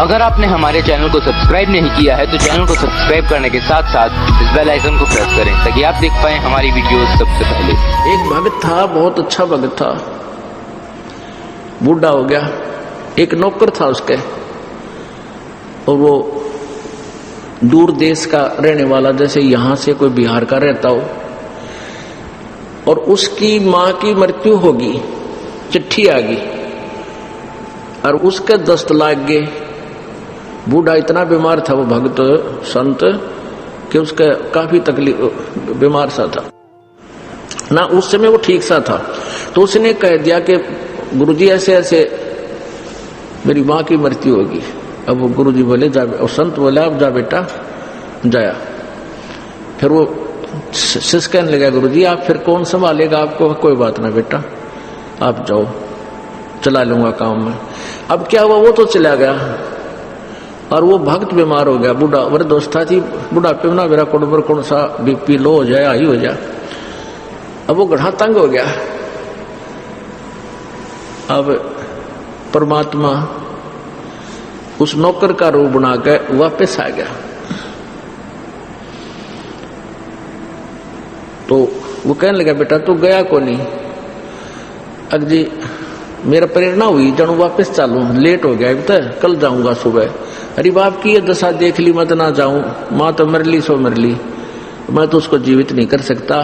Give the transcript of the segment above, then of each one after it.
अगर आपने हमारे चैनल को सब्सक्राइब नहीं किया है तो चैनल को सब्सक्राइब करने के साथ साथ इस बेल आइकन को प्रेस करें ताकि आप देख पाएं हमारी वीडियोस सबसे पहले। एक भगत था, बहुत अच्छा भगत था, बूढ़ा हो गया। एक नौकर था उसके, और वो दूर देश का रहने वाला, जैसे यहां से कोई बिहार का रहता हो, और उसकी मां की मृत्यु होगी, चिट्ठी आ गई और उसके दस्त लाग गए। बूढ़ा इतना बीमार था वो भक्त संत कि उसका काफी तकलीफ, बीमार सा था ना, उस समय वो ठीक सा था। तो उसने कह दिया कि गुरुजी ऐसे ऐसे मेरी मां की मृत्यु होगी। अब वो गुरुजी बोले जा, और संत बोले अब जा बेटा, जाया। फिर वो शिष्य कहने लगा गुरुजी आप फिर कौन संभालेगा आपको? कोई बात ना बेटा, आप जाओ, चला लूंगा काम में। अब क्या हुआ, वो तो चला गया और वो भक्त बीमार हो गया। बूढ़ा वृद्धावस्था थी, बुढ़ापे में ना मेरा कौन सा बीपी लो हो जाए, हाई हो जाए। अब वो गढ़ा तंग हो गया। अब परमात्मा उस नौकर का रूप बनाकर वापस आ गया। तो वो कहने लगा बेटा तू गया को नहीं? अग जी मेरा प्रेरणा हुई जानू वापस चालू, लेट हो गया, तो कल जाऊंगा सुबह। अरे बाप की ये दशा देख ली, मत ना जाऊं, मां तो मर ली सो मर ली, मैं तो उसको जीवित नहीं कर सकता।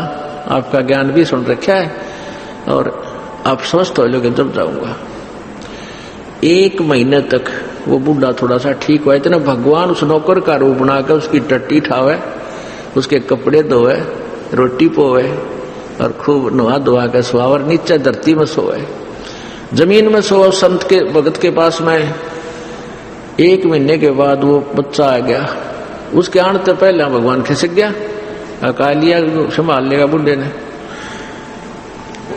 आपका ज्ञान भी सुन रखा है और आप स्वस्थ हो लोगे जब जाऊंगा। 1 महीने तक वो बूढ़ा थोड़ा सा ठीक हुआ। इतना भगवान उस नौकर का रूप बनाकर उसकी टट्टी ठावे, उसके कपड़े धोए, रोटी पोवे और खूब नहा धोआ के सुहावर नीचे धरती में सोए, जमीन में सो। संत के भगत के पास में 1 महीने के बाद वो बच्चा आ गया। उसके आने से पहले भगवान खिसक गया, कहा लिया संभाल लेगा बुढ़े ने।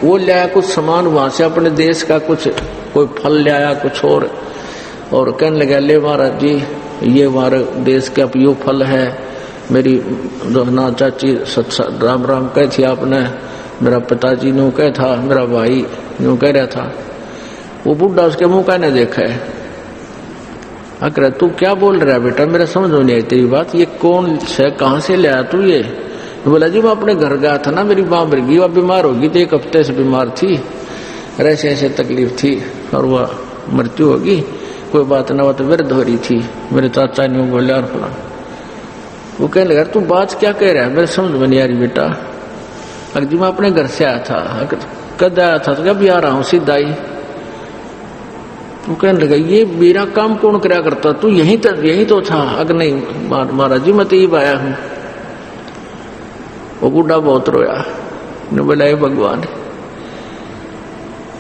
वो लाया कुछ सामान वहां से अपने देश का, कुछ कोई फल ले आया कुछ और कहने लगा ले महाराज जी ये हमारे देश का यो फल है। मेरी ना चाची राम राम कह थी आपने, मेरा पिताजी न्यू कह था, मेरा भाई न्यू कह रहा था। वो बुढ़ा उसके मुंह का नहीं देखा है। अगर तू क्या बोल रहा है बेटा, मेरा समझ में नहीं आई तेरी बात, ये कौन से कहां से ले आया तू ये? बोला जी मैं अपने घर गया था ना, मेरी मां मर गई, वह बीमार होगी तो 1 हफ्ते से बीमार थी, ऐसे ऐसे तकलीफ थी और वह मृत्यु होगी। कोई बात ना, वो तो वृद्ध हो रही थी, मेरे चाचा ने बोला और फला। वो कहने लगा तू बात क्या कह रहा है, मेरे समझ में नहीं आ रही बेटा। अगर जी मैं अपने घर से आया था। कद आया था? तो कभी आ रहा हूं सीधा ही। वो कहने लगा ये मेरा काम कौन क्या करता, तू यही तो था? अगर नहीं महाराज जी मैं तो यही आया हूं। वो बूढ़ा बहुत रोया, ने बोला हे भगवान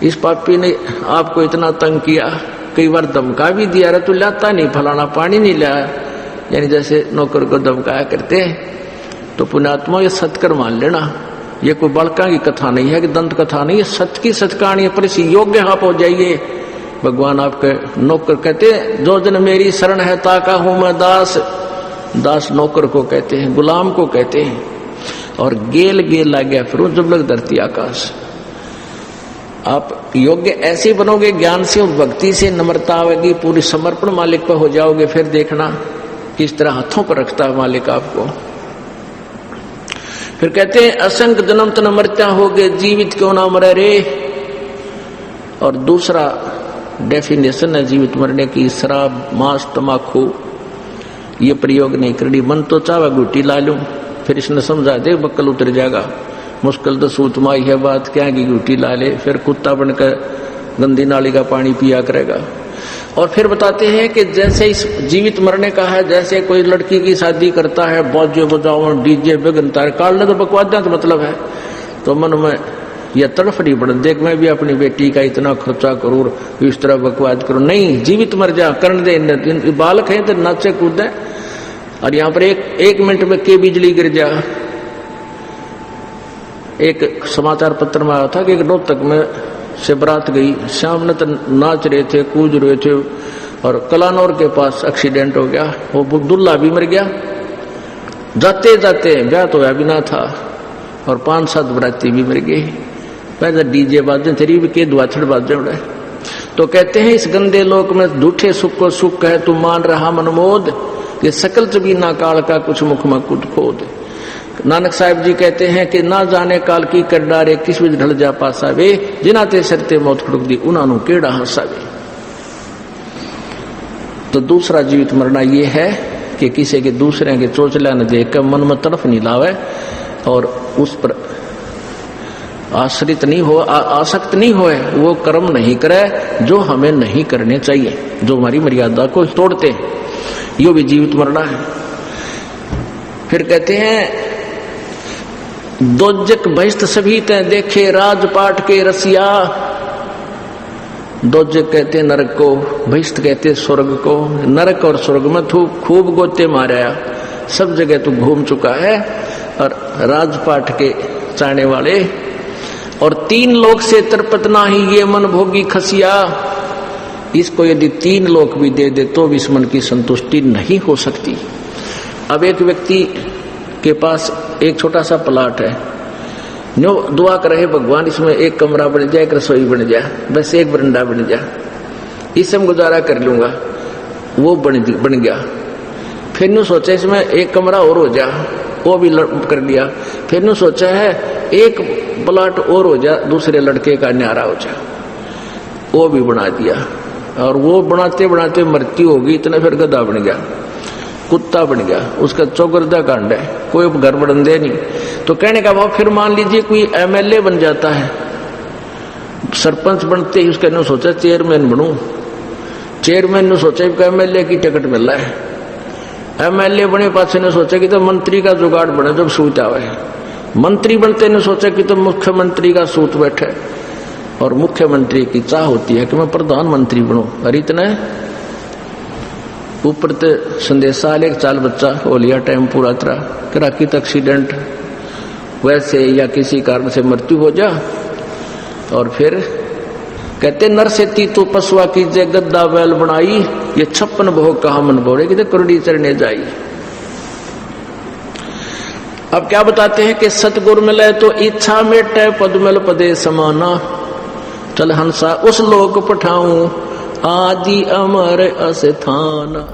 इस पापी ने आपको इतना तंग किया, कई बार धमका भी दिया, रहा तू लाता नहीं, फलाना पानी नहीं लाया, यानी जैसे नौकर को धमकाया करते। तो पुण्यात्मा ये सत्कर मान लेना, ये कोई बड़का की कथा नहीं है कि दंत कथा नहीं है, सत्य की सत्य कहानी है। पर इसी योग्य आप हो जाइए। भगवान आपके नौकर कहते जो जन मेरी शरण है ताका हूं मैं दास। दास नौकर को कहते हैं, गुलाम को कहते हैं। और गेल गेल ला गया फिर जब लग धरती आकाश। आप योग्य ऐसे बनोगे, ज्ञान से और भक्ति से, नम्रता आवेगी, पूरी समर्पण मालिक पर हो जाओगे, फिर देखना किस तरह हाथों पर रखता है मालिक आपको। फिर कहते हैं असंख्य जन्म तन मरता होगे, जीवित क्यों ना मरे रे। और दूसरा डेफिनेशन है जीवित मरने की, शराब मांस तमाकू ये प्रयोग नहीं करनी। मन तो चावा गुटी ला लूं, फिर इसने समझा दे बक्कल उतर जाएगा, मुश्किल तो सूतमाई है बात, क्या की गुटी ला ले, फिर कुत्ता बनकर गंदी नाली का पानी पिया करेगा। और फिर बताते हैं कि जैसे इस जीवित मरने का है, जैसे कोई लड़की की शादी करता है, बाजे बजाओ डीजे बेगन तार काट ले तो बकवाद का मतलब है। तो मन में यह तड़फ नहीं पड़, देख मैं भी अपनी बेटी का इतना खर्चा करूं, इस तरह बकवाद करूं। नहीं, जीवित मर जा, करने दे, बालक है तो नाचे कूदे। और यहाँ पर एक मिनट में के बिजली गिर जा। एक समाचार पत्र में आया था कि एक रोहतक में से बारात गई, सामने तो नाच रहे थे, कूद रहे थे, और कलानौर के पास एक्सीडेंट हो गया। वो दुल्हा भी मर गया, जाते जाते ब्याह तो हुआ भी ना था, और 5-7 बराती भी मर गई। पहले डीजे बाजे तेरी भी के दुआछड़ बाजे उड़े। तो कहते हैं इस गंदे लोक में झूठे सुख को सुख है, तू मान रहा मनमोद, ये सकल चबीना काल का कुछ मुख में कुछ खोद। नानक साहिब जी कहते हैं कि ना जाने काल की कर डारे, किस विच ढल जा पासा वे, जिना ते सरते मौत खड़क दी उन्हां नूं केड़ा हंसावे। तो दूसरा जीवित मरना ये है कि किसी के दूसरे के चोचला न देख कर मन में तड़फ नहीं लावे और उस पर आश्रित नहीं हो, आसक्त नहीं होए, वो कर्म नहीं करे जो हमें नहीं करने चाहिए, जो हमारी मर्यादा को तोड़ते, यो भी जीवित मरना है। फिर कहते हैं दोजक बहिष्ठ सभी ते देखे राजपाट के रसिया। दोजक कहते हैं नरक को, बहिष्ठ कहते स्वर्ग को। नरक और स्वर्ग में तू खूब गोते मारा, सब जगह तू घूम चुका है। और राजपाट के चाहने वाले और 3 लोक से तरपत नाही ये मन भोगी खसिया। इसको यदि 3 लोक भी दे दे तो भी इस मन की संतुष्टि नहीं हो सकती। अब एक व्यक्ति के पास एक छोटा सा प्लाट है, नो दुआ करे भगवान इसमें एक कमरा बन जाए, एक रसोई बन जाए, बस एक बरंडा बन जाए, इससे मैं गुजारा कर लूंगा। वो बन गया। फिर नु सोचा इसमें एक कमरा और हो जा, वो भी कर लिया। फिर नु सोचा है एक प्लाट और हो जा, दूसरे लड़के का न्यारा हो जा, वो भी बना दिया। और वो बनाते बनाते मृत्यु होगी, इतना फिर गधा बन गया, कुत्ता बन गया, उसका चौगर्दा कांड है, कोई घर बरंदे नहीं। तो कहने का भाव फिर मान लीजिए कोई एमएलए बन जाता है, सरपंच बनते ही उसका ने सोचा चेयरमैन बनूं, चेयरमैन ने सोचा कि एमएलए की टिकट मिल रहा है, एमएलए बने पाछे ने सोचा कि तो मंत्री का जुगाड़ बने जब सूत आवे, मंत्री बनते ने सोचा कि तो मुख्यमंत्री का सूत बैठे। और मुख्यमंत्री की चाह होती है कि मैं प्रधानमंत्री बनूं। और इतना ऊपर ते संदेशा एक चाल बच्चा हो लिया टाइम पूरा तरह कराकित एक्सीडेंट वैसे या किसी कारण से मृत्यु हो जा। और फिर कहते नर से ती तो पशुआ की जय गद्दा बैल बनाई, ये 56 भोग कहा मन बोरे कि करोड़ी चढ़ने जाई। अब क्या बताते हैं कि सतगुरु मिले तो इच्छा मेटे पद मिल पदे समाना। चल हंसा उस लोक पठाऊं आदि अमर अस्थाना।